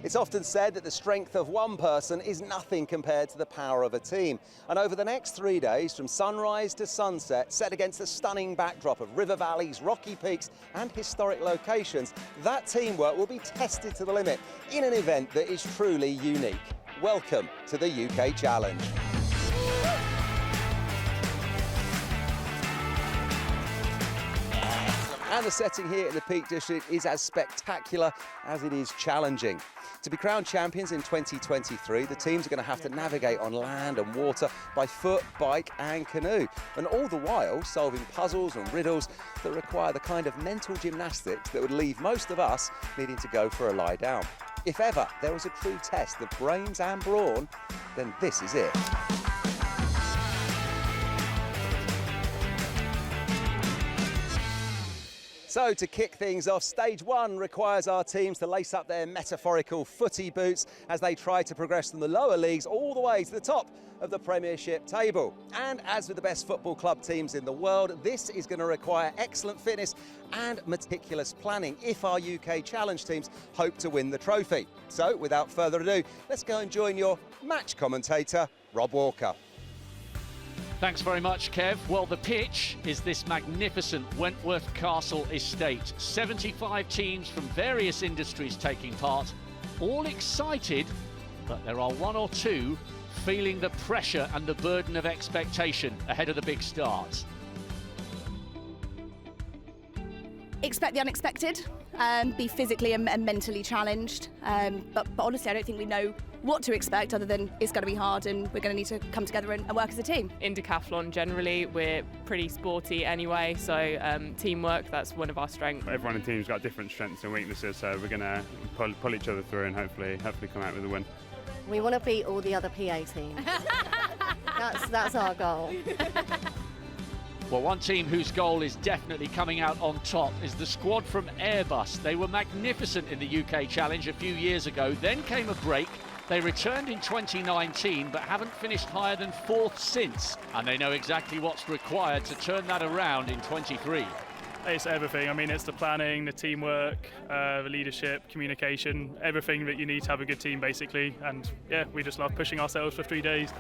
It's often said that the strength of one person is nothing compared to the power of a team. And over the next 3 days, from sunrise to sunset, set against the stunning backdrop of river valleys, rocky peaks and historic locations, that teamwork will be tested to the limit in an event that is truly unique. Welcome to the UK Challenge. And the setting here in the Peak District is as spectacular as it is challenging. To be crowned champions in 2023, the teams are going to have to navigate on land and water by foot, bike and canoe. And all the while solving puzzles and riddles that require the kind of mental gymnastics that would leave most of us needing to go for a lie down. If ever there was a true test of brains and brawn, then this is it. So to kick things off, stage one requires our teams to lace up their metaphorical footy boots as they try to progress from the lower leagues all the way to the top of the Premiership table. And as with the best football club teams in the world, this is going to require excellent fitness and meticulous planning if our UK Challenge teams hope to win the trophy. So without further ado, let's go and join your match commentator, Rob Walker. Thanks very much, Kev. Well, the pitch is this magnificent Wentworth Castle estate. 75 teams from various industries taking part, all excited, but there are one or two feeling the pressure and the burden of expectation ahead of the big start. Expect the unexpected, be physically and mentally challenged, but honestly I don't think we know what to expect other than it's going to be hard and we're going to need to come together and work as a team. In decathlon generally we're pretty sporty anyway, so teamwork, that's one of our strengths. Everyone in the team's got different strengths and weaknesses, so we're going to pull each other through and hopefully come out with a win. We want to beat all the other PA teams. That's our goal. Well, one team whose goal is definitely coming out on top is the squad from Airbus. They were magnificent in the UK Challenge a few years ago, then came a break. They returned in 2019 but haven't finished higher than 4th since, and they know exactly what's required to turn that around in 23. It's everything. I mean, it's the planning, the teamwork, the leadership, communication, everything that you need to have a good team, basically. And yeah, we just love pushing ourselves for 3 days.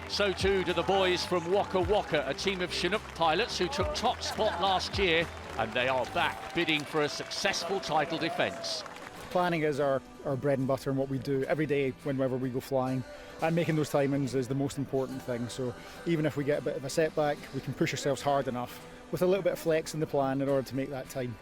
So too do the boys from Waka Waka, a team of Chinook pilots who took top spot last year, and they are back bidding for a successful title defence. Planning is our bread and butter and what we do every day whenever we go flying, and making those timings is the most important thing. So even if we get a bit of a setback, we can push ourselves hard enough with a little bit of flex in the plan in order to make that time.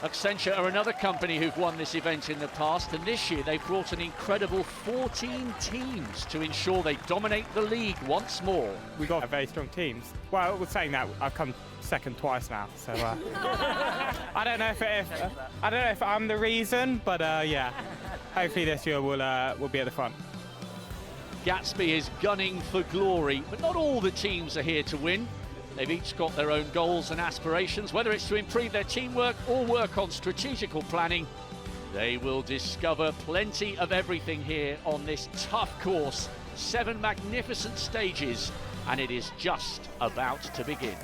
Accenture are another company who've won this event in the past, and this year they've brought an incredible 14 teams to ensure they dominate the league once more. We've got very strong teams. Well, we're saying that I've come second twice now, so I don't know if I'm the reason, but yeah, hopefully this year we'll be at the front. Gatsby is gunning for glory, but not all the teams are here to win. They've each got their own goals and aspirations, whether it's to improve their teamwork or work on strategical planning. They will discover plenty of everything here on this tough course. 7 magnificent stages, and it is just about to begin.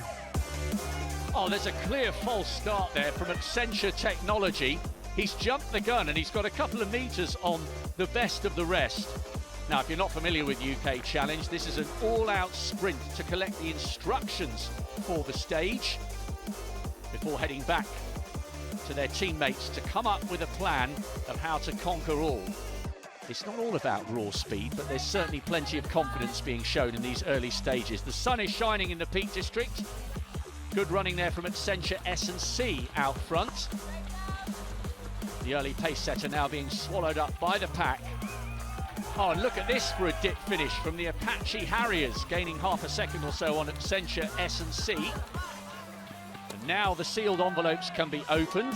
Oh, there's a clear false start there from Accenture Technology. He's jumped the gun and he's got a couple of metres on the best of the rest. Now, if you're not familiar with UK Challenge, this is an all-out sprint to collect the instructions for the stage before heading back to their teammates to come up with a plan of how to conquer all. It's not all about raw speed, but there's certainly plenty of confidence being shown in these early stages. The sun is shining in the Peak District. Good running there from Accenture S&C out front. The early pace setter now being swallowed up by the pack. Oh, and look at this for a dip finish from the Apache Harriers, gaining half a second or so on Accenture S&C. And now the sealed envelopes can be opened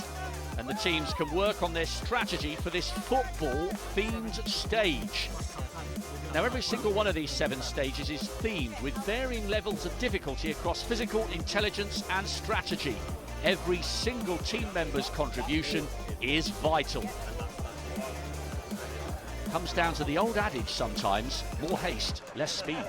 and the teams can work on their strategy for this football-themed stage. Now, every single one of these 7 stages is themed with varying levels of difficulty across physical, intelligence and strategy. Every single team member's contribution is vital. Comes down to the old adage sometimes, more haste, less speed.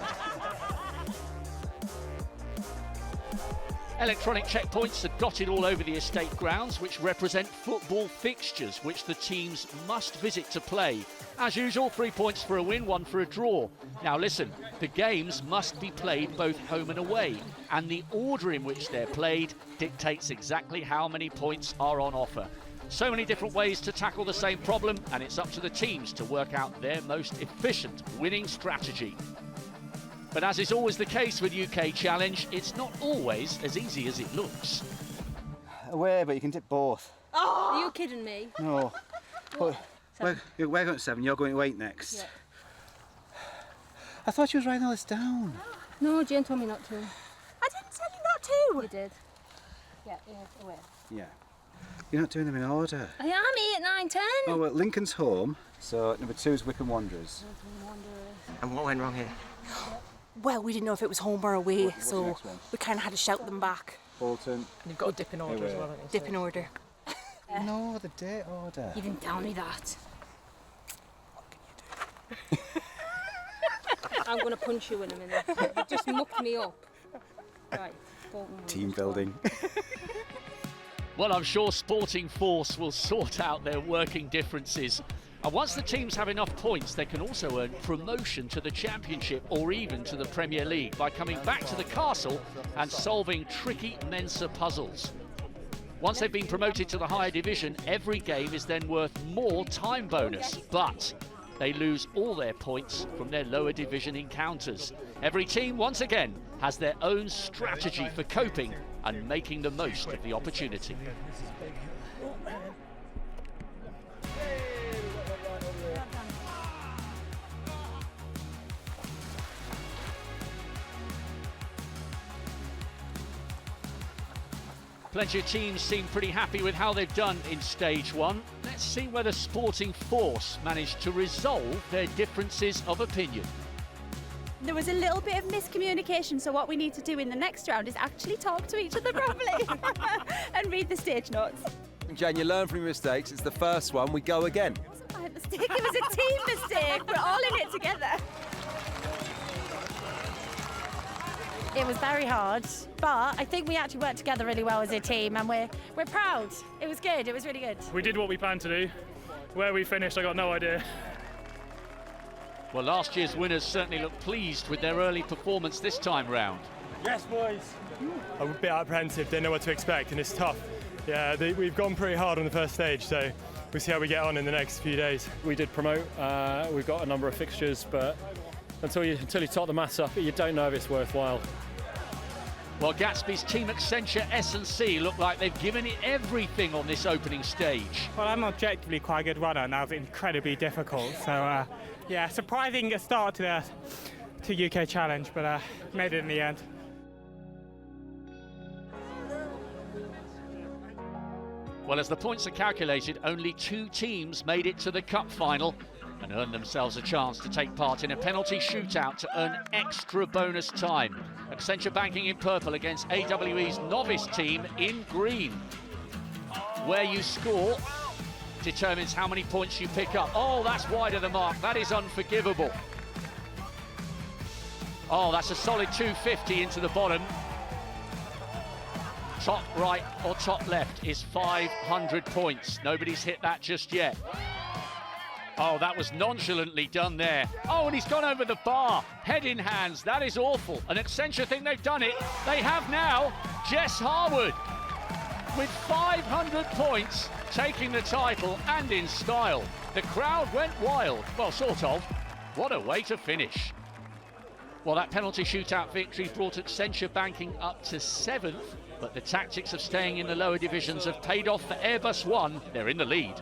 Electronic checkpoints are dotted all over the estate grounds, which represent football fixtures which the teams must visit to play. As usual, 3 points for a win, 1 for a draw. Now listen, the games must be played both home and away, and the order in which they're played dictates exactly how many points are on offer. So many different ways to tackle the same problem, and it's up to the teams to work out their most efficient winning strategy. But as is always the case with UK Challenge, it's not always as easy as it looks. Away, but you can dip both. Oh! Are you kidding me? No. But we're going to 7, you're going to 8 next. Yeah. I thought you was writing all this down. No, Jane told me not to. I didn't tell you not to. You did. Yeah, away. Yeah. You're not doing them in order. I am 8, 9, 10. Oh, well, Lincoln's home, so number 2 is Wycombe Wanderers. And what went wrong here? Well, we didn't know if it was home or away, What's the so next one? we kind of had to shout them back. Bolton. And you've got to dip in order as well, haven't you? Dip in order. No, the date order. You didn't tell me that. I'm going to punch you in a minute. You just mucked me up. Right. Team building. Well, I'm sure Sporting Force will sort out their working differences. And once the teams have enough points, they can also earn promotion to the Championship or even to the Premier League by coming back to the castle and solving tricky Mensa puzzles. Once they've been promoted to the higher division, every game is then worth more time bonus, but they lose all their points from their lower division encounters. Every team, once again, has their own strategy for coping and making the most of the opportunity. Plenty of teams seem pretty happy with how they've done in Stage 1. Let's see whether Sporting Force managed to resolve their differences of opinion. There was a little bit of miscommunication, so what we need to do in the next round is actually talk to each other properly and read the stage notes. Jen, you learn from your mistakes. It's the first one. We go again. It wasn't my mistake, it was a team mistake. We're all in it together. It was very hard, but I think we actually worked together really well as a team, and we're proud. It was good, it was really good. We did what we planned to do. Where we finished, I got no idea. Well, last year's winners certainly look pleased with their early performance this time round. Yes, boys. I'm a bit apprehensive, didn't know what to expect, and it's tough. Yeah, we've gone pretty hard on the first stage, so we'll see how we get on in the next few days. We did promote, we've got a number of fixtures, but until you tot the maths up, you don't know if it's worthwhile. Well, Gatsby's team Accenture S&C look like they've given it everything on this opening stage. Well, I'm objectively quite a good runner, and that was incredibly difficult. So, yeah, surprising start to UK Challenge, but made it in the end. Well, as the points are calculated, only 2 teams made it to the cup final and earned themselves a chance to take part in a penalty shootout to earn extra bonus time. Accenture Banking in purple against AWE's novice team in green. Where you score determines how many points you pick up. Oh, that's wide of the mark. That is unforgivable. Oh, that's a solid 250 into the bottom. Top right or top left is 500 points. Nobody's hit that just yet. Oh, that was nonchalantly done there. Oh, and he's gone over the bar. Head in hands. That is awful. And Accenture think they've done it. They have now. Jess Harwood with 500 points, taking the title and in style. The crowd went wild. Well, sort of. What a way to finish. Well, that penalty shootout victory brought Accenture Banking up to 7th, but the tactics of staying in the lower divisions have paid off for Airbus One. They're in the lead.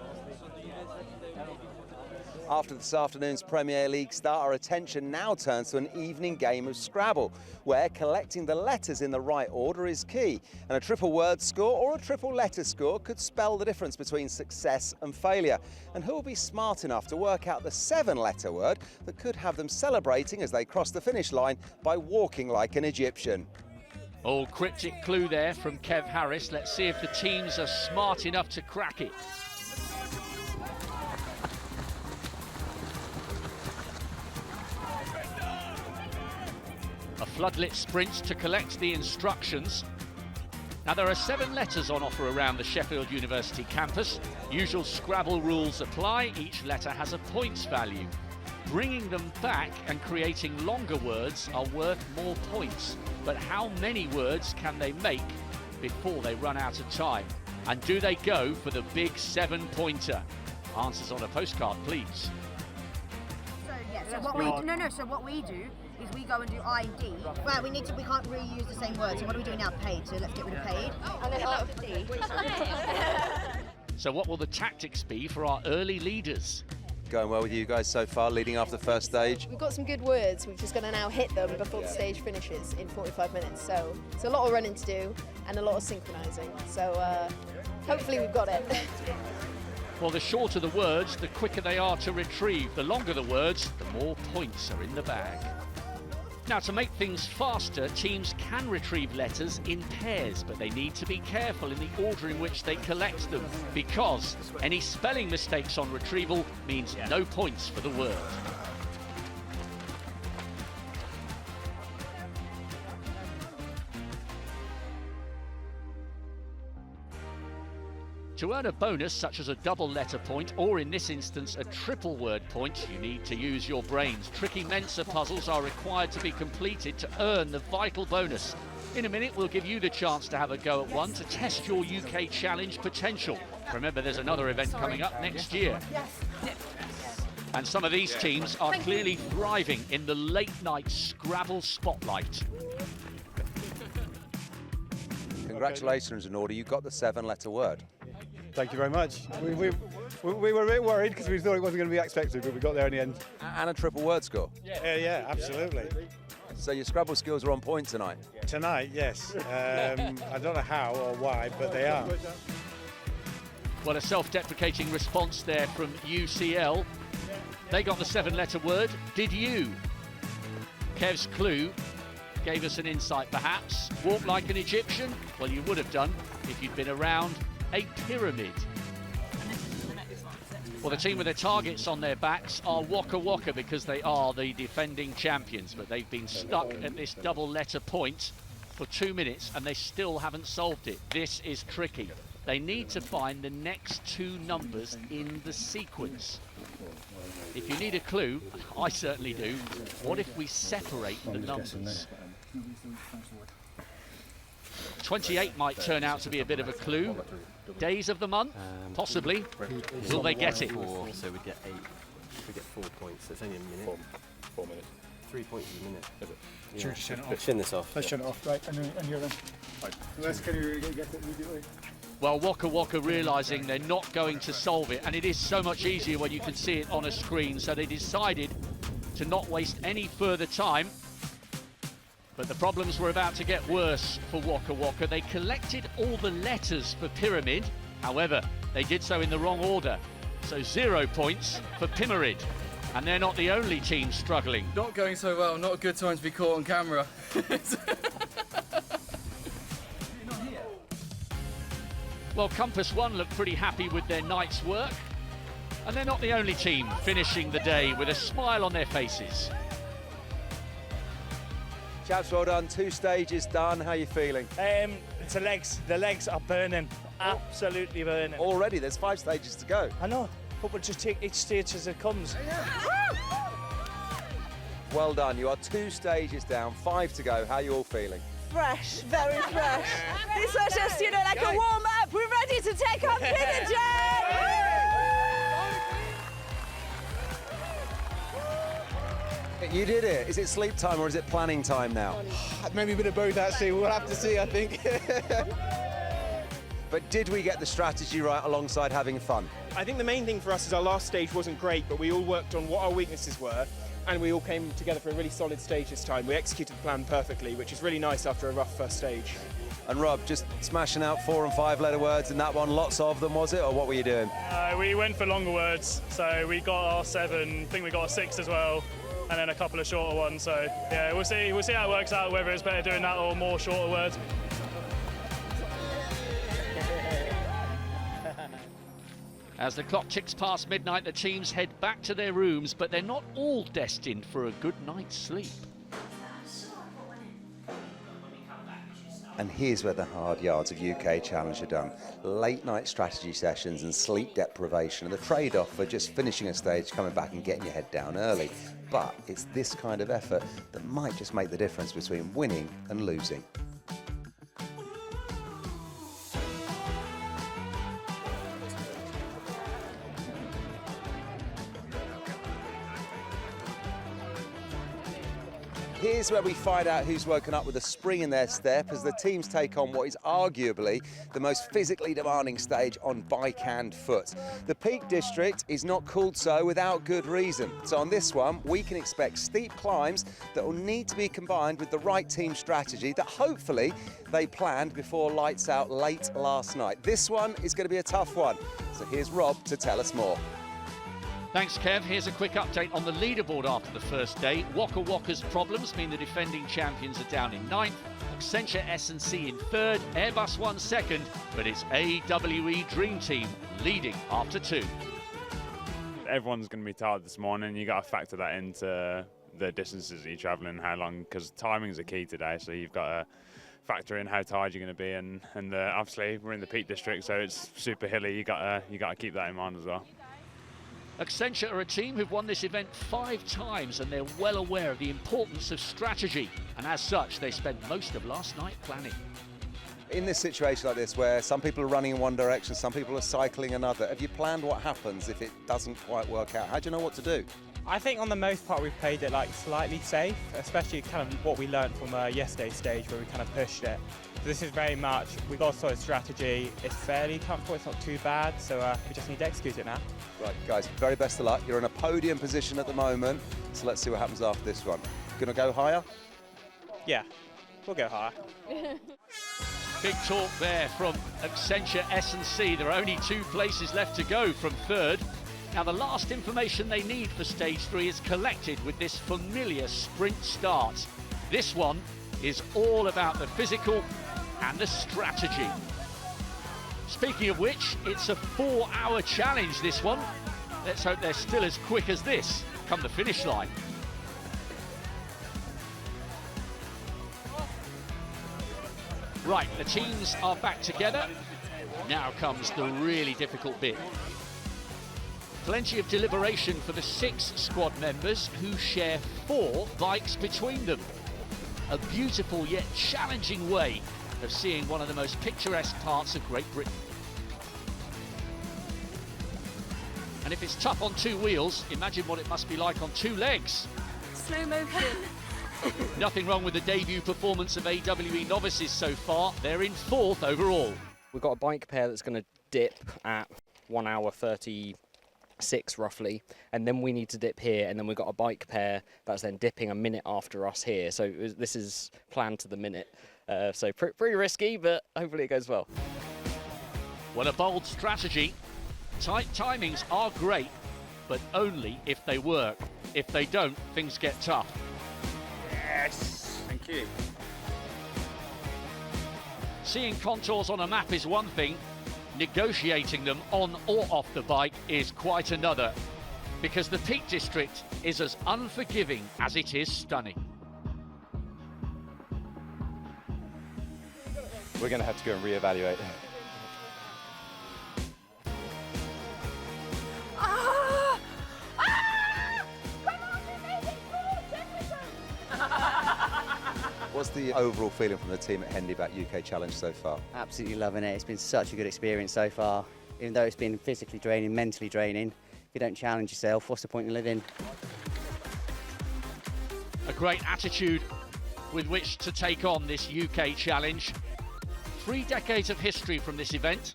After this afternoon's Premier League start, our attention now turns to an evening game of Scrabble, where collecting the letters in the right order is key. And a triple word score or a triple letter score could spell the difference between success and failure. And who will be smart enough to work out the 7-letter word that could have them celebrating as they cross the finish line by walking like an Egyptian? Oh, cryptic clue there from Kev Harris. Let's see if the teams are smart enough to crack it. A floodlit sprint to collect the instructions. Now, there are 7 letters on offer around the Sheffield University campus. Usual Scrabble rules apply. Each letter has a points value. Bringing them back and creating longer words are worth more points. But how many words can they make before they run out of time? And do they go for the big 7-pointer? Answers on a postcard, please. So what we do is we go and do I and D. Right, we can't reuse the same word. So what are we doing now? Paid. So let's get rid of paid. And then after D. So what will the tactics be for our early leaders? Going well with you guys so far, leading after the first stage? We've got some good words. We've just got to now hit them before the stage finishes in 45 minutes. So it's a lot of running to do and a lot of synchronising. So hopefully we've got it. Well, the shorter the words, the quicker they are to retrieve. The longer the words, the more points are in the bag. Now, to make things faster, teams can retrieve letters in pairs, but they need to be careful in the order in which they collect them, because any spelling mistakes on retrieval means no points for the word. To earn a bonus such as a double letter point, or in this instance a triple word point, you need to use your brains. Tricky Mensa puzzles are required to be completed to earn the vital bonus. In a minute we'll give you the chance to have a go at one to test your UK Challenge potential. Remember, there's another event coming up next year. And some of these teams are clearly thriving in the late night Scrabble spotlight. Congratulations, Norda, you got the 7-letter word. Thank you very much. We were a bit worried because we thought it wasn't going to be expected, but we got there in the end. And a triple word score. Yeah, absolutely. So your Scrabble skills are on point tonight? Tonight, yes. I don't know how or why, but they are. Well, a self-deprecating response there from UCL. They got the 7-letter word. Did you? Kev's clue gave us an insight, perhaps. Walk like an Egyptian? Well, you would have done if you'd been around a pyramid. Well, the team with their targets on their backs are Waka Waka because they are the defending champions, but they've been stuck at this double letter point for 2 minutes and they still haven't solved it. This is tricky. They need to find the next 2 numbers in the sequence. If you need a clue, I certainly do, what if we separate the numbers? 28 might turn out to be a bit of a clue. Days of the month? Possibly. Will they get it? 4, so we get 8. We get 4 points. So it's only a minute. 4 minutes. 3 points a minute. Is it? Yeah. Should we just turn it off? Let's turn this off. Let's turn it off, right, and you're then. Right. Unless can you get it immediately? Well, Waka Waka realising they're not going to solve it, and it is so much easier when you can see it on a screen, so they decided to not waste any further time. But the problems were about to get worse for Waka Waka. They collected all the letters for pyramid. However, they did so in the wrong order. So 0 points for Pymarid. And they're not the only team struggling. Not going so well, not a good time to be caught on camera. Well, Compass One look pretty happy with their night's work. And they're not the only team finishing the day with a smile on their faces. Chaps, well done. 2 stages done. How are you feeling? It's the legs. The legs are burning. Absolutely burning. Already, there's 5 stages to go. I know, but we'll just take each stage as it comes. Well done. You are 2 stages down, 5 to go. How are you all feeling? Fresh, very fresh. This was just, like a warm-up. We're ready to take on Pillager! You did it. Is it sleep time or is it planning time now? Maybe a bit of both, actually. We'll have to see, I think. But did we get the strategy right alongside having fun? I think the main thing for us is our last stage wasn't great, but we all worked on what our weaknesses were, and we all came together for a really solid stage this time. We executed the plan perfectly, which is really nice after a rough first stage. And Rob, just smashing out 4 and 5 letter words in that one, lots of them, was it, or what were you doing? We went for longer words, so we got our 7, I think we got a 6 as well, and then a couple of shorter ones. So yeah, we'll see how it works out, whether it's better doing that or more shorter words. As the clock ticks past midnight, the teams head back to their rooms, but they're not all destined for a good night's sleep. And here's where the hard yards of UK Challenge are done. Late night strategy sessions and sleep deprivation are the trade-off for just finishing a stage, coming back and getting your head down early. But it's this kind of effort that might just make the difference between winning and losing. Here's where we find out who's woken up with a spring in their step as the teams take on what is arguably the most physically demanding stage on bike and foot. The Peak District is not called so without good reason. So on this one, we can expect steep climbs that will need to be combined with the right team strategy that hopefully they planned before lights out late last night. This one is going to be a tough one. So here's Rob to tell us more. Thanks, Kev. Here's a quick update on the leaderboard after the first day. Waka Waka's problems mean the defending champions are down in 9th, Accenture S&C in 3rd, Airbus 1 2nd, but it's AWE Dream Team leading after 2. Everyone's going to be tired this morning. You've got to factor that into the distances that you're travelling, how long, because timing's a key today, so you've got to factor in how tired you're going to be, and obviously we're in the Peak District, so it's super hilly. You got to keep that in mind as well. Accenture are a team who've won this event 5 times, and they're well aware of the importance of strategy, and as such they spent most of last night planning. In this situation like this, where some people are running in one direction, some people are cycling another, have you planned what happens if it doesn't quite work out? How do you know what to do? I think on the most part we've played it like slightly safe, especially kind of what we learned from yesterday's stage where we kind of pushed it. So this is very much, we've got a solid strategy, it's fairly comfortable, it's not too bad, so we just need to execute it now. Right, guys, very best of luck. You're in a podium position at the moment, so let's see what happens after this one. Gonna go higher? Yeah, we'll go higher. Big talk there from Accenture S&C. There are only 2 places left to go from 3rd. Now, the last information they need for Stage 3 is collected with this familiar sprint start. This one is all about the physical and the strategy. Speaking of which, it's a 4-hour challenge, this one. Let's hope they're still as quick as this come the finish line. Right, the teams are back together. Now comes the really difficult bit. Plenty of deliberation for the 6 squad members who share 4 bikes between them. A beautiful yet challenging way of seeing one of the most picturesque parts of Great Britain. And if it's tough on 2 wheels, imagine what it must be like on 2 legs. Slow motion. Nothing wrong with the debut performance of AWE novices so far. They're in 4th overall. We've got a bike pair that's going to dip at 1 hour 36 roughly, and then we need to dip here, and then we've got a bike pair that's then dipping a minute after us here. So this is planned to the minute. So pretty risky, but hopefully it goes well. Well, a bold strategy. Tight timings are great, but only if they work. If they don't, things get tough. Yes, thank you. Seeing contours on a map is one thing. Negotiating them on or off the bike is quite another, because the Peak District is as unforgiving as it is stunning. We're going to have to go and re-evaluate. What's the overall feeling from the team at Henley about UK Challenge so far? Absolutely loving it. It's been such a good experience so far. Even though it's been physically draining, mentally draining, if you don't challenge yourself, what's the point in living? A great attitude with which to take on this UK Challenge. 3 decades of history from this event.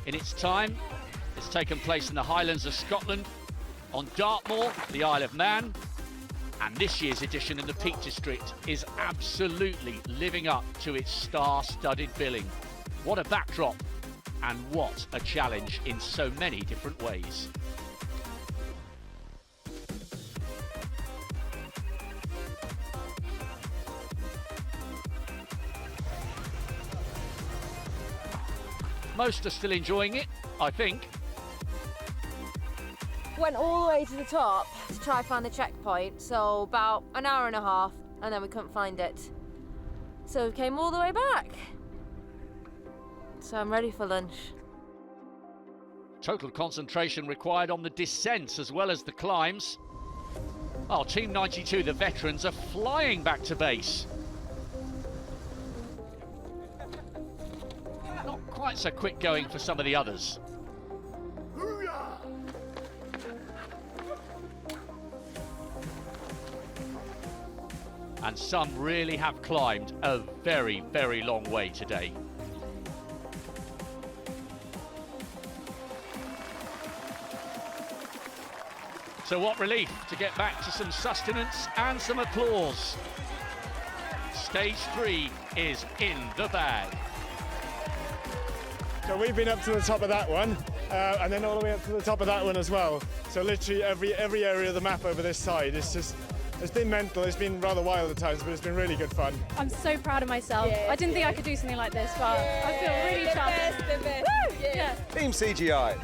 In its time, it's taken place in the Highlands of Scotland, on Dartmoor, the Isle of Man, and this year's edition in the Peak District is absolutely living up to its star-studded billing. What a backdrop, and what a challenge in so many different ways. Most are still enjoying it, I think. Went all the way to the top to try find the checkpoint, so about an hour and a half, and then we couldn't find it. So we came all the way back. So I'm ready for lunch. Total concentration required on the descents as well as the climbs. Oh, Team 92, the veterans, are flying back to base. Not quite so quick going for some of the others. And some really have climbed a very, very long way today. So what relief to get back to some sustenance and some applause. Stage 3 is in the bag. So we've been up to the top of that one, and then all the way up to the top of that one as well. So literally every area of the map over this side, it's been mental, it's been rather wild at times, but it's been really good fun. I'm so proud of myself. Yeah, I didn't think I could do something like this, but I feel really chuffed. The best. Woo! Yeah. Team CGI.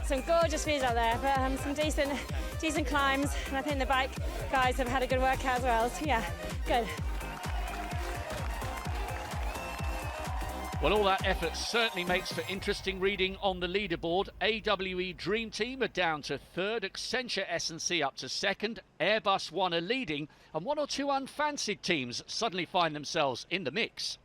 Some gorgeous views out there, but some decent climbs, and I think the bike guys have had a good workout as well. So yeah, good. Well, all that effort certainly makes for interesting reading on the leaderboard. AWE Dream Team are down to third, Accenture S&C up to second, Airbus One are leading, and one or two unfancied teams suddenly find themselves in the mix.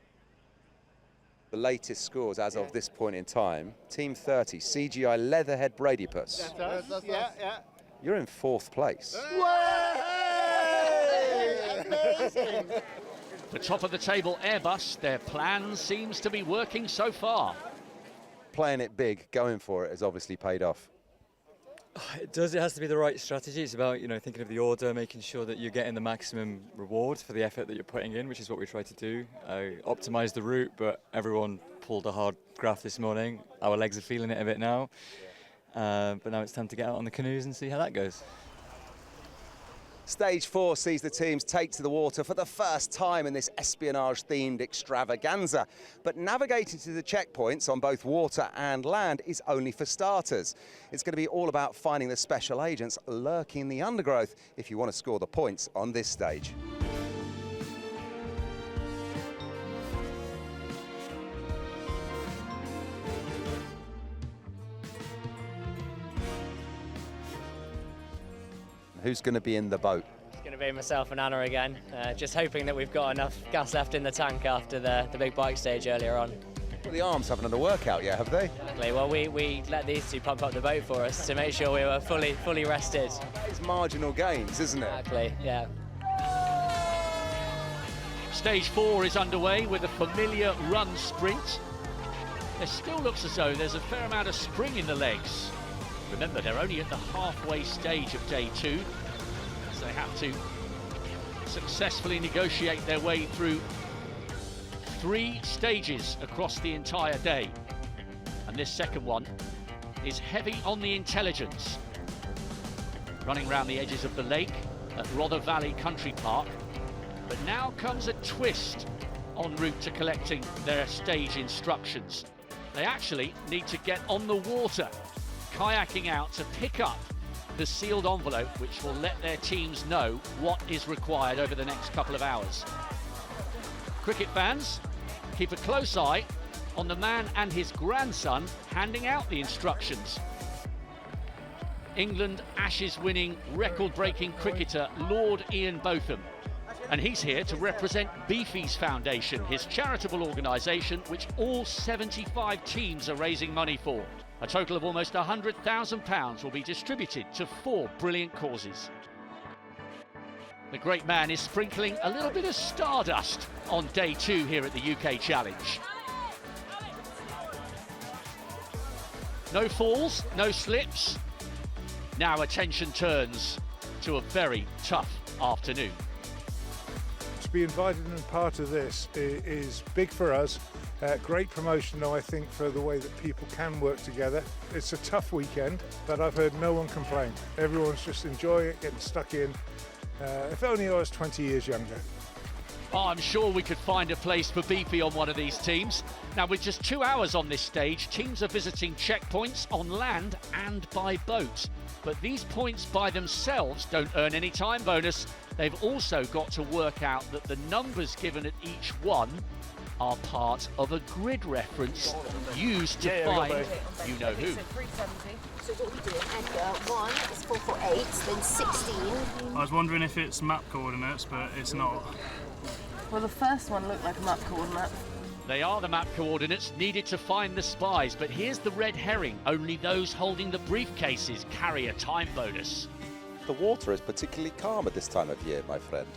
The latest scores as of this point in time. Team 30, CGI Leatherhead Bradypus. Yeah. You're in 4th place. Amazing! The top of the table, Airbus, their plan seems to be working so far. Playing it big, going for it, has obviously paid off. It does. It has to be the right strategy. It's about, thinking of the order, making sure that you're getting the maximum reward for the effort that you're putting in, which is what we try to do. Optimise the route, but everyone pulled a hard graft this morning. Our legs are feeling it a bit now. But now it's time to get out on the canoes and see how that goes. Stage 4 sees the teams take to the water for the first time in this espionage-themed extravaganza. But navigating to the checkpoints on both water and land is only for starters. It's going to be all about finding the special agents lurking in the undergrowth if you want to score the points on this stage. Who's going to be in the boat? It's going to be myself and Anna again. Just hoping that we've got enough gas left in the tank after the big bike stage earlier on. Well, the arms haven't had a workout yet, have they? Exactly. Well, we let these two pump up the boat for us to make sure we were fully rested. It's marginal gains, isn't it? Exactly, yeah. Stage 4 is underway with a familiar run sprint. There still looks as though there's a fair amount of spring in the legs. Remember, they're only at the halfway stage of day 2, so they have to successfully negotiate their way through 3 stages across the entire day. And this second one is heavy on the intelligence. Running around the edges of the lake at Rother Valley Country Park. But now comes a twist en route to collecting their stage instructions. They actually need to get on the water, kayaking out to pick up the sealed envelope which will let their teams know what is required over the next couple of hours. Cricket fans, keep a close eye on the man and his grandson handing out the instructions. England Ashes winning record-breaking cricketer Lord Ian Botham, and he's here to represent Beefy's Foundation, his charitable organisation which all 75 teams are raising money for. A total of almost £100,000 will be distributed to 4 brilliant causes. The great man is sprinkling a little bit of stardust on day 2 here at the UK Challenge. No falls, no slips. Now attention turns to a very tough afternoon. To be invited and part of this is big for us. Great promotion, I think, for the way that people can work together. It's a tough weekend, but I've heard no one complain. Everyone's just enjoying it, getting stuck in. If only I was 20 years younger. Oh, I'm sure we could find a place for BP on one of these teams. Now, with just 2 hours on this stage, teams are visiting checkpoints on land and by boat. But these points by themselves don't earn any time bonus. They've also got to work out that the numbers given at each one are part of a grid reference used to find you know who. So 370. So what we do, Edgar, 1 is 448, then 16. I was wondering if it's map coordinates, but it's not. Well, the first one looked like a map coordinate. They are the map coordinates needed to find the spies, but here's the red herring. Only those holding the briefcases carry a time bonus. The water is particularly calm at this time of year, my friend.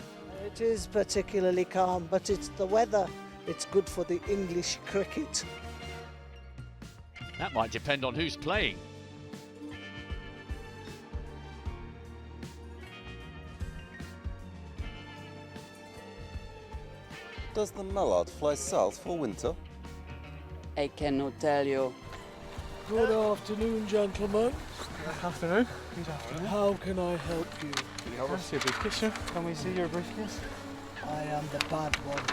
It is particularly calm, but it's the weather. It's good for the English cricket. That might depend on who's playing. Does the mallard fly south for winter? I cannot tell you. Good afternoon, gentlemen. Good afternoon. Good afternoon. How can I help you? Can you help us? Your briefcase, sir? Can we see your briefcase? I am the bad one.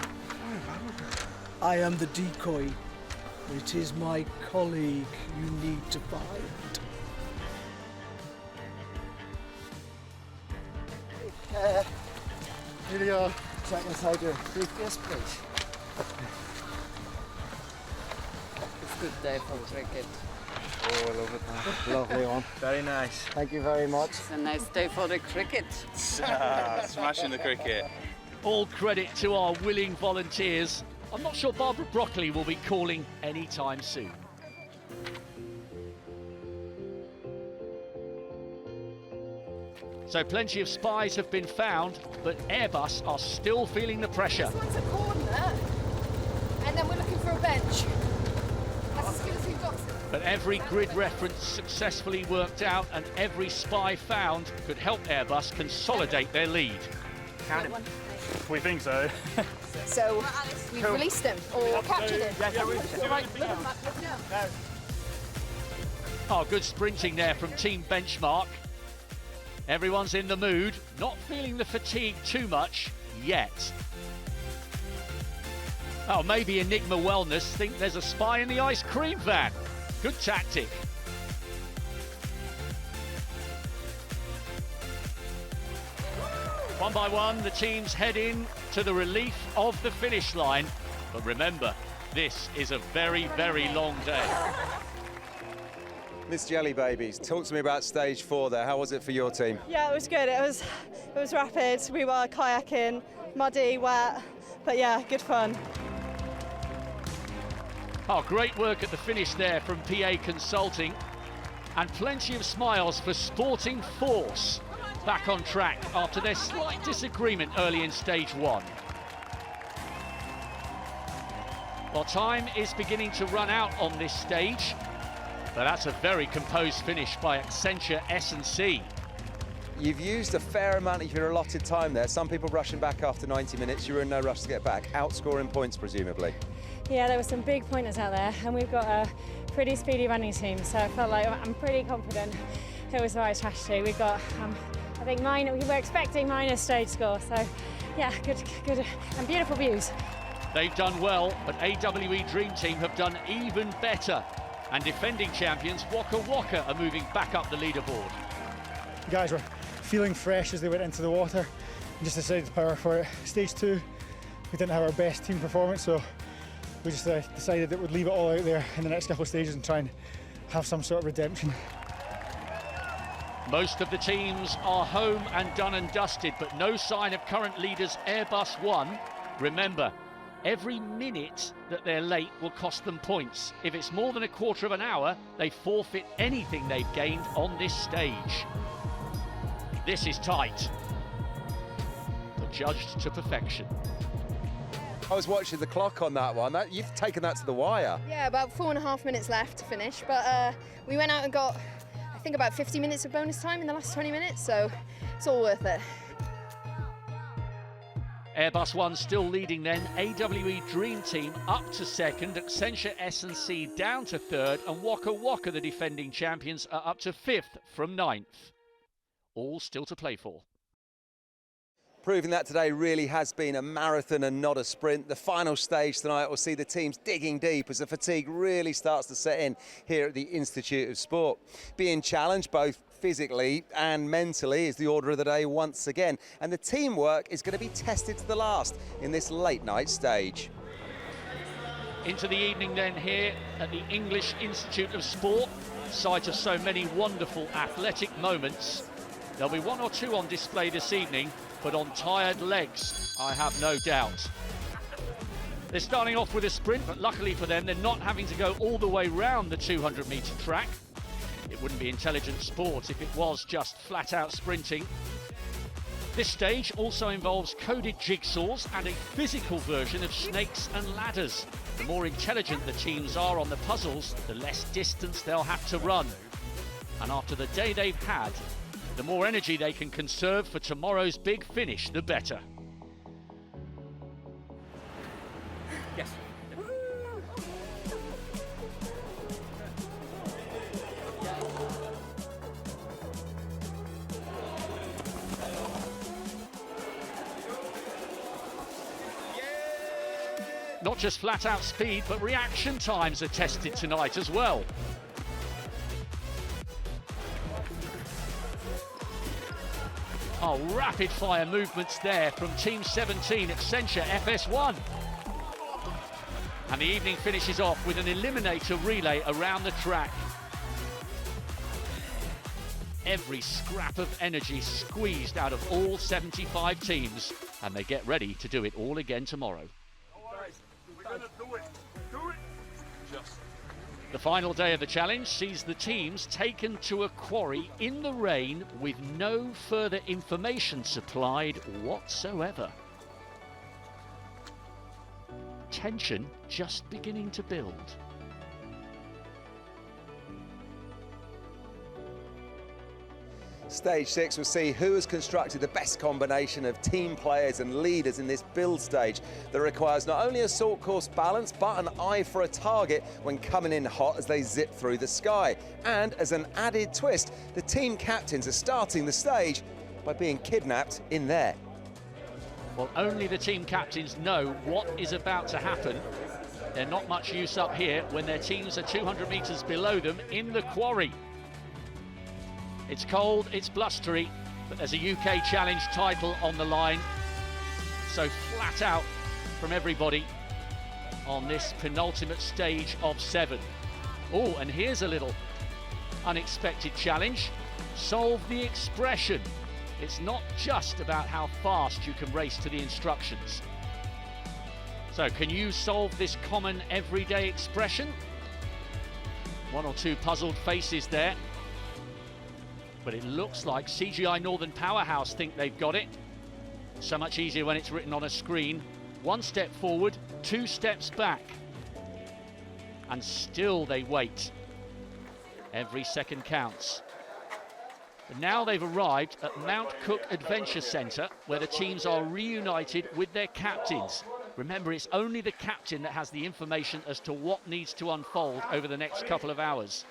I am the decoy. It is my colleague you need to find. Here you are. Check inside your briefcase, please. It's a good day for cricket. Oh, I love it, man. Lovely one. Very nice. Thank you very much. It's a nice day for the cricket. Smashing the cricket. All credit to our willing volunteers. I'm not sure Barbara Broccoli will be calling anytime soon. So plenty of spies have been found, but Airbus are still feeling the pressure. This one's a coordinate, and then we're looking for a bench. That's as good as we've got. But every grid reference successfully worked out, and every spy found could help Airbus consolidate their lead. Count it. We think so. So we've released him or captured him. Yeah, we Oh, good sprinting there from Team Benchmark. Everyone's in the mood, not feeling the fatigue too much yet. Oh, maybe Enigma Wellness think there's a spy in the ice cream van. Good tactic. One by one, the teams head in to the relief of the finish line. But remember, this is a very, very long day. Miss Jelly Babies, talk to me about stage 4 there. How was it for your team? Yeah, it was good. It was rapid. We were kayaking, muddy, wet, but yeah, good fun. Oh, great work at the finish there from PA Consulting. And plenty of smiles for Sporting Force. Back on track after their slight disagreement early in stage 1. Well, time is beginning to run out on this stage. But that's a very composed finish by Accenture S&C. You've used a fair amount of your allotted time there. Some people rushing back after 90 minutes. You were in no rush to get back. Outscoring points, presumably. Yeah, there were some big pointers out there, and we've got a pretty speedy running team, so I felt like I'm pretty confident it was the right strategy. We got, I think, we were expecting minus stage score, so yeah, good and beautiful views. They've done well, but AWE Dream Team have done even better. And defending champions Waka Waka are moving back up the leaderboard. The guys were feeling fresh as they went into the water and just decided to power for it. Stage 2, we didn't have our best team performance, so we just decided that we'd leave it all out there in the next couple of stages and try and have some sort of redemption. Most of the teams are home and done and dusted, but no sign of current leaders Airbus 1. Remember, every minute that they're late will cost them points. If it's more than a quarter of an hour, they forfeit anything they've gained on this stage. This is tight, but judged to perfection. I was watching the clock on that one. You've taken that to the wire. Yeah, about 4.5 minutes left to finish, but we went out and got, I think, about 50 minutes of bonus time in the last 20 minutes, so it's all worth it. Airbus 1 still leading then, AWE Dream Team up to second, Accenture S&C down to third, and Waka Waka, the defending champions, are up to fifth from ninth. All still to play for. proving that today really has been a marathon and not a sprint. The final stage tonight will see the teams digging deep as the fatigue really starts to set in here at the Institute of Sport. Being challenged both physically and mentally is the order of the day once again, and the teamwork is going to be tested to the last in this late night stage. Into the evening then here at the English Institute of Sport, site of so many wonderful athletic moments. There'll be one or two on display this evening, but on tired legs, I have no doubt. They're starting off with a sprint, but luckily for them, they're not having to go all the way round the 200-metre track. It wouldn't be intelligent sport if it was just flat-out sprinting. This stage also involves coded jigsaws and a physical version of snakes and ladders. The more intelligent the teams are on the puzzles, the less distance they'll have to run. And after the day they've had, the more energy they can conserve for tomorrow's big finish, the better. Yes. Not just flat-out speed, but reaction times are tested tonight as well. Oh, rapid-fire movements there from Team 17 Accenture FS1. And the evening finishes off with an eliminator relay around the track. Every scrap of energy squeezed out of all 75 teams, and they get ready to do it all again tomorrow. The final day of the challenge sees the teams taken to a quarry in the rain with no further information supplied whatsoever. Tension just beginning to build. Stage 6 will see who has constructed the best combination of team players and leaders in this build stage that requires not only a salt course balance but an eye for a target when coming in hot as they zip through the sky. And as an added twist, the team captains are starting the stage by being kidnapped in there. Well, only the team captains know what is about to happen. They're not much use up here when their teams are 200 metres below them in the quarry. It's cold, it's blustery, but there's a UK Challenge title on the line. So flat out from everybody on this penultimate stage of 7. Oh, and here's a little unexpected challenge. Solve the expression. It's not just about how fast you can race to the instructions. So can you solve this common everyday expression? One or two puzzled faces there. But it looks like CGI Northern Powerhouse think they've got it. So much easier when it's written on a screen. 1 step forward, 2 steps back. And still they wait. Every second counts. But now they've arrived at Mount Cook Adventure Centre, where the teams are reunited with their captains. Remember, it's only the captain that has the information as to what needs to unfold over the next couple of hours.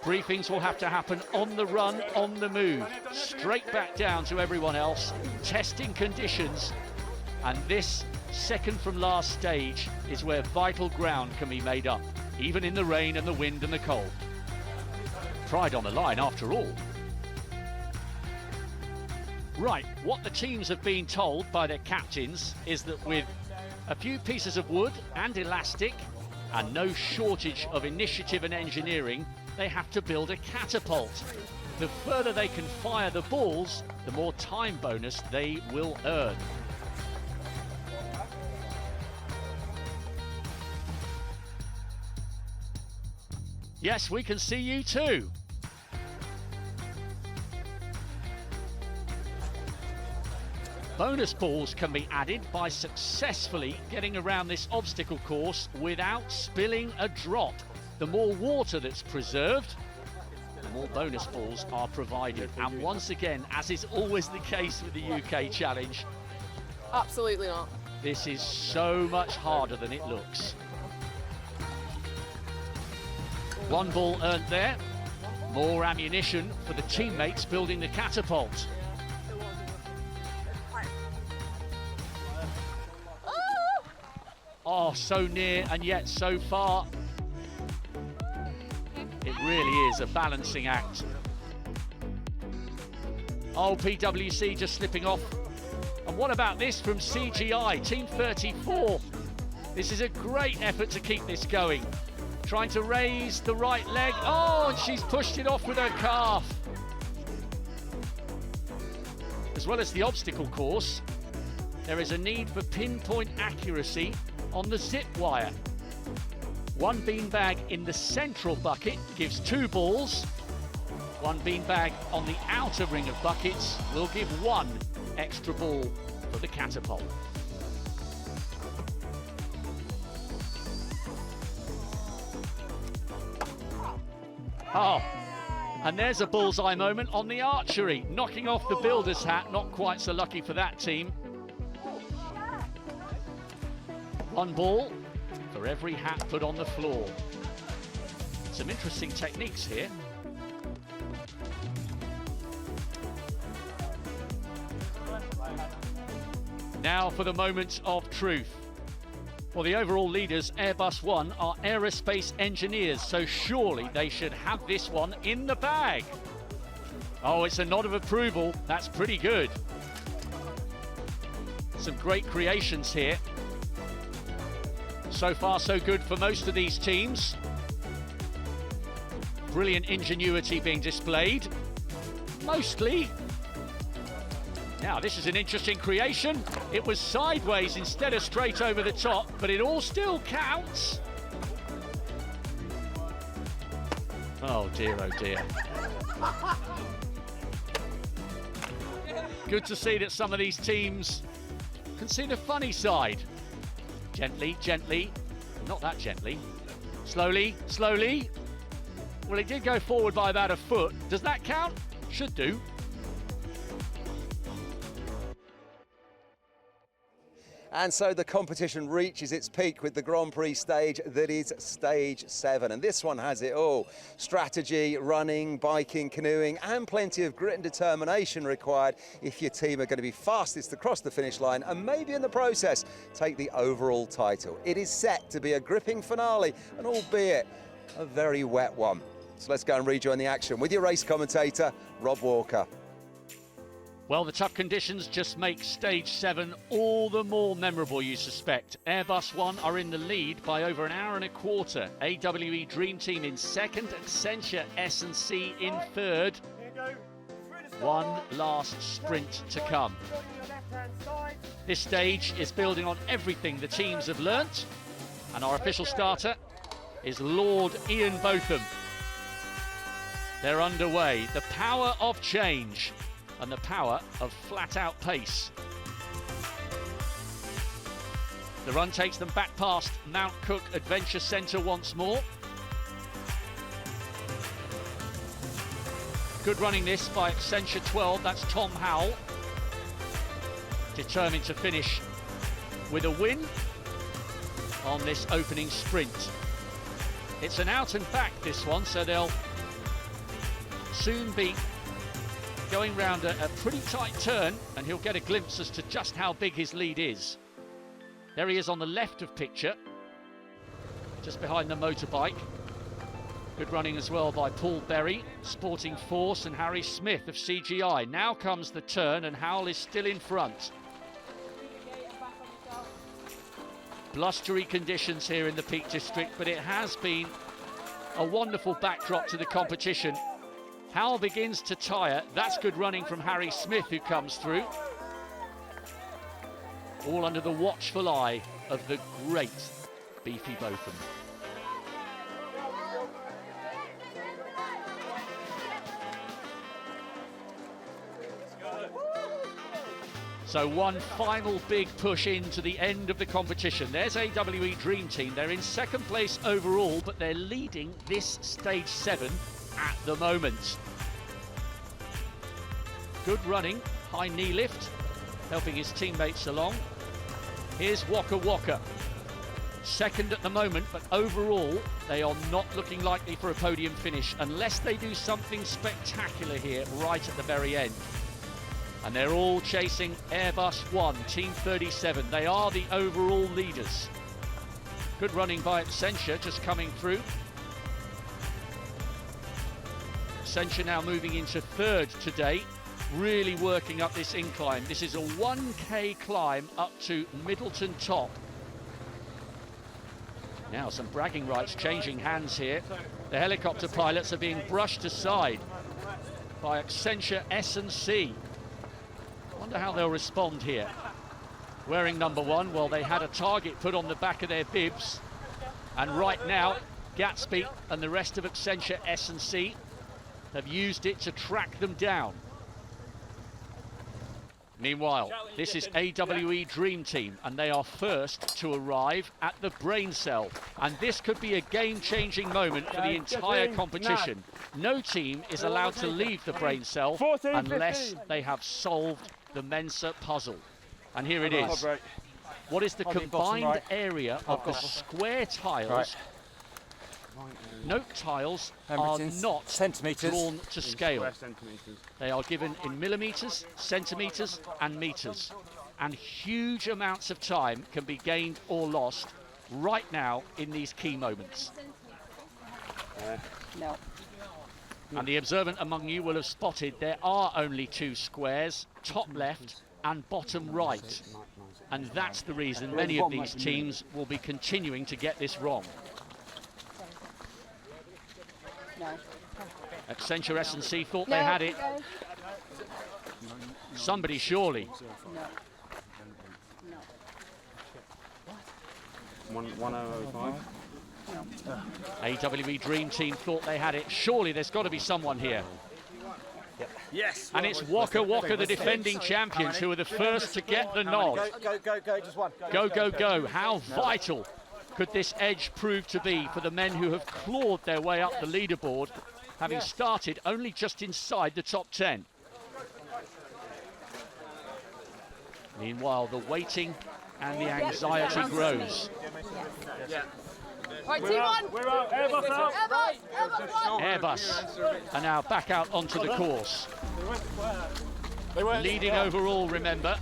Briefings will have to happen on the run, on the move, straight back down to everyone else, testing conditions. And this second from last stage is where vital ground can be made up, even in the rain and the wind and the cold. Pride on the line after all. Right, what the teams have been told by their captains is that with a few pieces of wood and elastic and no shortage of initiative and engineering, they have to build a catapult. The further they can fire the balls, the more time bonus they will earn. Yes, we can see you too. Bonus balls can be added by successfully getting around this obstacle course without spilling a drop. The more water that's preserved, the more bonus balls are provided. And once again, as is always the case with the UK Challenge, Absolutely not. this is so much harder than it looks. 1 ball earned there. More ammunition for the teammates building the catapult. Oh, so near and yet so far. It really is a balancing act. Oh, PwC just slipping off. And what about this from CGI, Team 34? This is a great effort to keep this going. Trying to raise the right leg. Oh, and she's pushed it off with her calf. As well as the obstacle course, there is a need for pinpoint accuracy on the zip wire. One beanbag in the central bucket gives 2 balls. One beanbag on the outer ring of buckets will give 1 extra ball for the catapult. Oh, and there's a bullseye moment on the archery, knocking off the builder's hat. Not quite so lucky for that team. 1 ball for every hat put on the floor. Some interesting techniques here. Now for the moment of truth. Well, the overall leaders, Airbus One, are aerospace engineers, so surely they should have this one in the bag. Oh, it's a nod of approval. That's pretty good. Some great creations here. So far, so good for most of these teams. Brilliant ingenuity being displayed. Mostly. Now, this is an interesting creation. It was sideways instead of straight over the top, but it all still counts. Oh dear, oh dear. Good to see that some of these teams can see the funny side. Gently, gently, not that gently. Slowly, slowly. Well, it did go forward by about 1 foot. Does that count? Should do. And so the competition reaches its peak with the Grand Prix stage that is stage 7. And this one has it all. Strategy, running, biking, canoeing, and plenty of grit and determination required if your team are going to be fastest across the finish line and maybe in the process take the overall title. It is set to be a gripping finale, and albeit a very wet one. So let's go and rejoin the action with your race commentator, Rob Walker. Well, the tough conditions just make stage 7 all the more memorable, you suspect. Airbus One are in the lead by over an hour and a quarter. AWE Dream Team in second, Accenture S&C in third. One last sprint to come. This stage is building on everything the teams have learnt, and our official starter is Lord Ian Botham. They're underway. The power of change and the power of flat-out pace. The run takes them back past Mount Cook Adventure Centre once more. Good running this by Accenture 12, that's Tom Howell. Determined to finish with a win on this opening sprint. It's an out and back, this one, so they'll soon be going round a pretty tight turn, and he'll get a glimpse as to just how big his lead is. There he is on the left of picture, just behind the motorbike. Good running as well by Paul Berry, Sporting Force, and Harry Smith of CGI. Now comes the turn, and Howell is still in front. Blustery conditions here in the Peak District, but it has been a wonderful backdrop to the competition. Howell begins to tire. That's good running from Harry Smith, who comes through. All under the watchful eye of the great Beefy Botham. So one final big push into the end of the competition. There's AWE Dream Team. They're in second place overall, but they're leading this stage 7 at the moment. Good running, high knee lift, helping his teammates along. Here's Waka Waka. Second at the moment, but overall, they are not looking likely for a podium finish unless they do something spectacular here right at the very end. And they're all chasing Airbus One, Team 37. They are the overall leaders. Good running by Accenture, just coming through. Accenture now moving into third today, really working up this incline. This is a 1K climb up to Middleton Top. Now some bragging rights changing hands here. The helicopter pilots are being brushed aside by Accenture S&C. Wonder how they'll respond here. Wearing number 1, well, they had a target put on the back of their bibs, and right now Gatsby and the rest of Accenture S&C have used it to track them down. Meanwhile, this is AWE Dream Team, and they are first to arrive at the brain cell. And this could be a game-changing moment for the entire competition. No team is allowed to leave the brain cell unless they have solved the Mensa puzzle. And here it is. What is the combined area of the square tiles? Note tiles are not drawn to scale. They are given in millimetres, centimetres and metres. And huge amounts of time can be gained or lost right now in these key moments. No. And the observant among you will have spotted there are only 2 squares, top left and bottom right. And that's the reason many of these teams will be continuing to get this wrong. No. Accenture S&C thought they had it. Somebody surely. No. 1005. AWE Dream Team thought they had it. Surely there's got to be someone here. Yes. And it's Waka Waka, the defending champions, who are the first to get the nod. Go, just one. Go. How vital could this edge prove to be for the men who have clawed their way up the leaderboard, having started only just inside the top 10? Meanwhile, the waiting and the anxiety grows. Right, team on. We're out. Airbus out. Airbus are now back out onto the course. Leading overall, remember,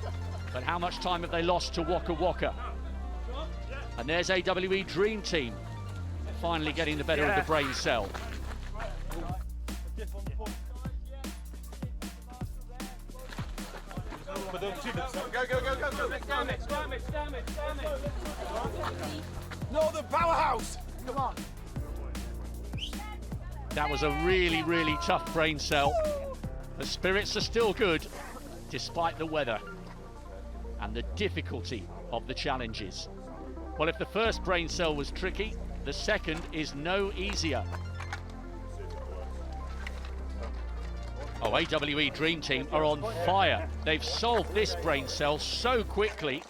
but how much time have they lost to Waka Waka? And there's AWE Dream Team finally getting the better of the brain cell. Go. Damn it. Northern Powerhouse. Come on. That was a really, really tough brain cell. The spirits are still good, despite the weather and the difficulty of the challenges. Well, if the first brain cell was tricky, the second is no easier. Oh, AWE Dream Team are on fire. They've solved this brain cell so quickly,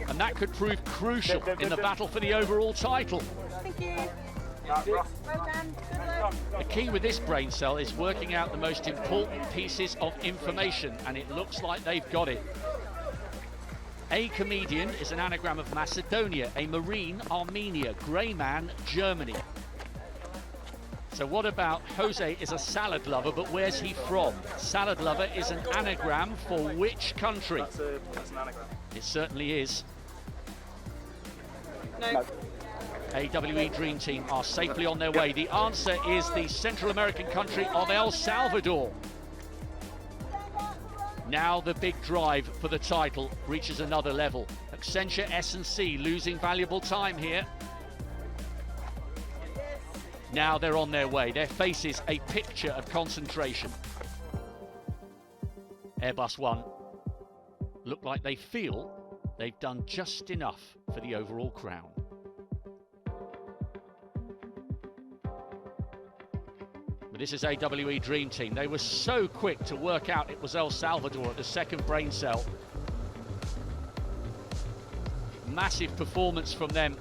and that could prove crucial in the battle for the overall title. Thank you. Well done. Good luck. The key with this brain cell is working out the most important pieces of information, and it looks like they've got it. A comedian is an anagram of Macedonia, a marine, Armenia, grey man, Germany. So what about Jose is a salad lover, but where's he from? Salad lover is an anagram for which country? That's an anagram. It certainly is. No. AWE Dream Team are safely on their way. The answer is the Central American country of El Salvador. Now the big drive for the title reaches another level. Accenture S&C losing valuable time here. Now they're on their way. Their faces a picture of concentration. Airbus 1 look like they feel they've done just enough for the overall crown. But this is AWE Dream Team. They were so quick to work out it was El Salvador at the second brain cell. Massive performance from them.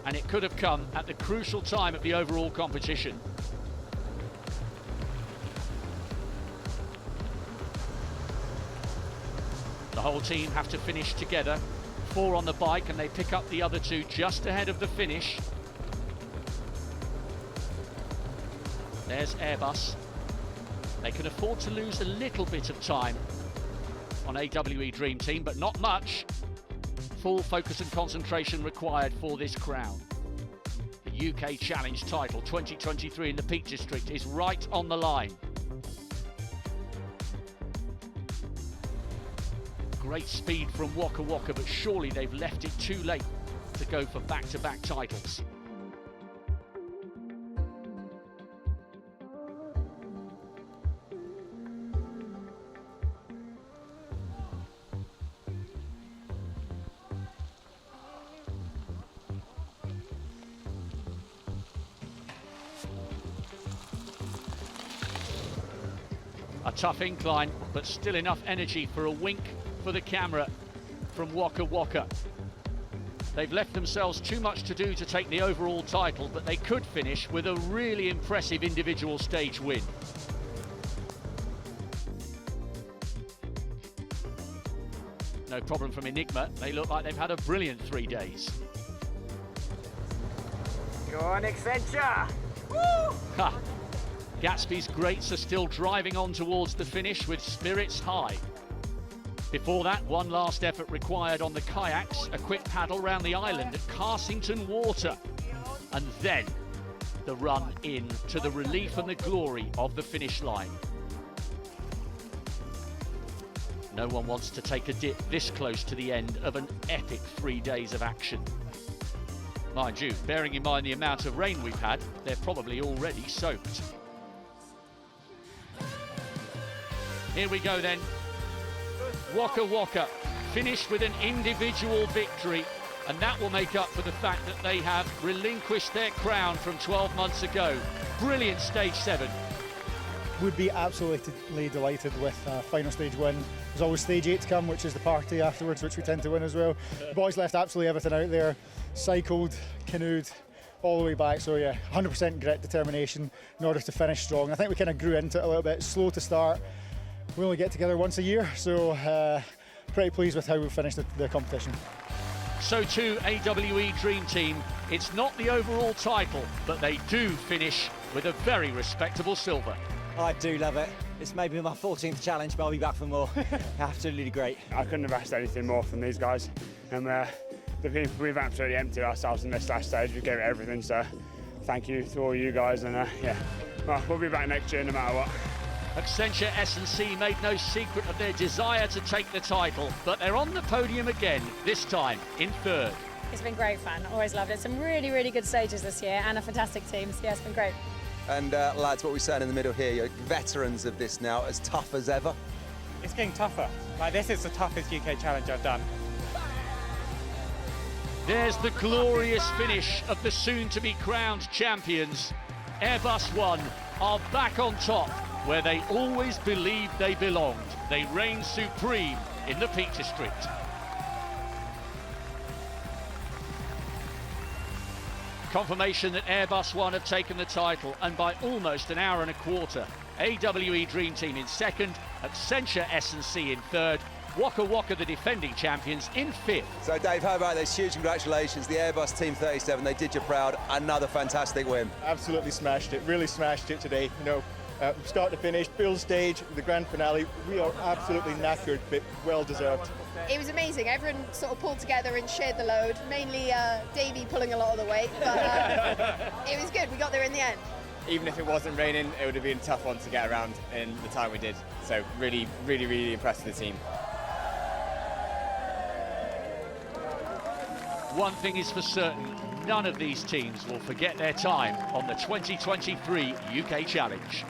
And it could have come at the crucial time of the overall competition. The whole team have to finish together. 4 on the bike, and they pick up the other 2 just ahead of the finish. There's Airbus. They can afford to lose a little bit of time on AWE Dream Team, but not much. full focus and concentration required for this crown. The UK Challenge title 2023 in the Peak District is right on the line. Great speed from Waka Waka, but surely they've left it too late to go for back-to-back titles. A tough incline, but still enough energy for a wink for the camera from Waka Waka. They've left themselves too much to do to take the overall title, but they could finish with a really impressive individual stage win. No problem from Enigma. They look like they've had a brilliant 3 days. Go on, Accenture! Ha! Gatsby's greats are still driving on towards the finish with spirits high. Before that, one last effort required on the kayaks, a quick paddle round the island at Carsington Water. And then the run in to the relief and the glory of the finish line. No one wants to take a dip this close to the end of an epic 3 days of action. Mind you, bearing in mind the amount of rain we've had, they're probably already soaked. Here we go then. Waka Waka finished with an individual victory, and that will make up for the fact that they have relinquished their crown from 12 months ago. Brilliant stage 7. Would be absolutely delighted with final stage win. There's always stage 8 to come, which is the party afterwards, which we tend to win as well. The boys left absolutely everything out there, cycled, canoed, all the way back. So yeah, 100% grit, determination in order to finish strong. I think we kind of grew into it a little bit, slow to start. We only get together once a year, so pretty pleased with how we finished the competition. So too, AWE Dream Team. It's not the overall title, but they do finish with a very respectable silver. I do love it. It's maybe my 14th challenge, but I'll be back for more. Absolutely great. I couldn't have asked anything more from these guys. And we've absolutely emptied ourselves in this last stage. We gave it everything, so thank you to all you guys. And yeah, well, we'll be back next year no matter what. Accenture S&C made no secret of their desire to take the title, but they're on the podium again, this time in 3rd. It's been great fun. Always loved it. Some really, really good stages this year and a fantastic team. So yeah, it's been great. And lads, what we're saying in the middle here, you're veterans of this now, as tough as ever. It's getting tougher. Like, this is the toughest UK challenge I've done. There's the glorious finish of the soon-to-be crowned champions. Airbus One are back on top, where they always believed they belonged. They reign supreme in the Peak District. Confirmation that Airbus One have taken the title, and by almost an hour and a quarter. AWE Dream Team in 2nd, Accenture S&C in 3rd, Waka Waka, the defending champions, in 5th. So Dave, how about this? Huge congratulations. The Airbus Team 37, they did you proud. Another fantastic win. Absolutely smashed it, really smashed it today. You know, start to finish, build stage, the grand finale. We are absolutely knackered, but well deserved. It was amazing. Everyone sort of pulled together and shared the load, mainly Davey pulling a lot of the weight, but it was good. We got there in the end. Even if it wasn't raining, it would have been a tough one to get around in the time we did. So really, really, really impressed with the team. One thing is for certain, none of these teams will forget their time on the 2023 UK Challenge.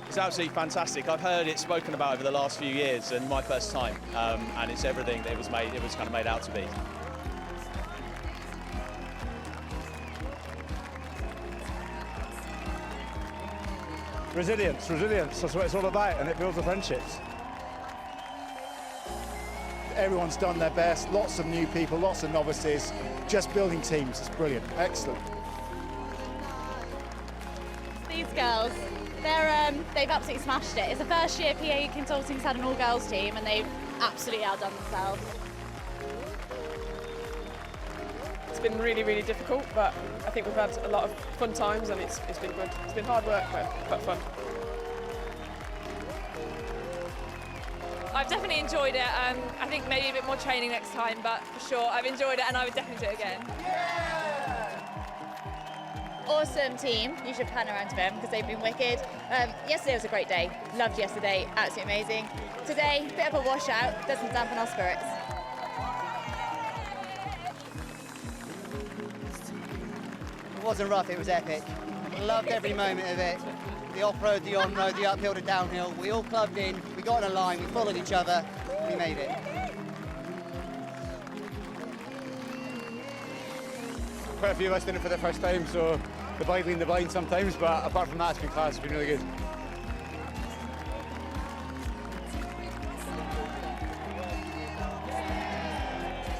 It's absolutely fantastic. I've heard it spoken about over the last few years, and my first time, and it's everything that it was kind of made out to be. Resilience, that's what it's all about, and it builds the friendships. Everyone's done their best, lots of new people, lots of novices, just building teams. It's brilliant, excellent. These girls, they've absolutely smashed it. It's the first year PA Consulting's had an all-girls team, and they've absolutely outdone themselves. It's been really, really difficult, but I think we've had a lot of fun times, and it's been good. It's been hard work, but fun. I've definitely enjoyed it. I think maybe a bit more training next time, but for sure, I've enjoyed it and I would definitely do it again. Awesome team. You should pan around to them because they've been wicked. Yesterday was a great day. Loved yesterday. Absolutely amazing. Today, bit of a washout. Doesn't dampen our spirits. It wasn't rough, it was epic. Loved every moment of it. The off-road, the on-road, the uphill, the downhill. We all clubbed in, we got in a line, we followed each other, we made it. Quite a few of us did it for the first time, so the blind lead the blind sometimes, but apart from that, it's been class, it's been really good.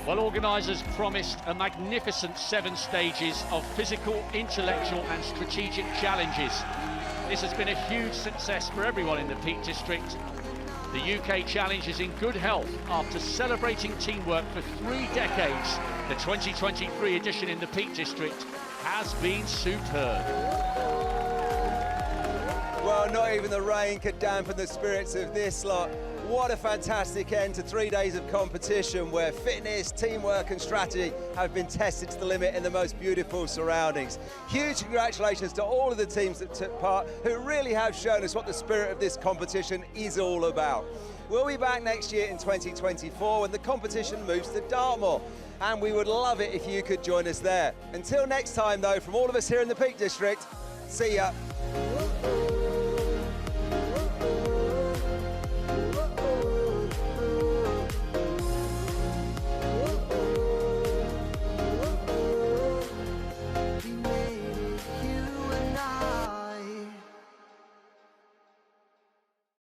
Well, organisers promised a magnificent 7 stages of physical, intellectual and strategic challenges. This has been a huge success for everyone in the Peak District. The UK Challenge is in good health after celebrating teamwork for 3 decades. The 2023 edition in the Peak District has been superb. Well, not even the rain could dampen the spirits of this lot. What a fantastic end to 3 days of competition where fitness, teamwork and strategy have been tested to the limit in the most beautiful surroundings. Huge congratulations to all of the teams that took part, who really have shown us what the spirit of this competition is all about. We'll be back next year in 2024 when the competition moves to Dartmoor, and we would love it if you could join us there. Until next time though, from all of us here in the Peak District, see ya.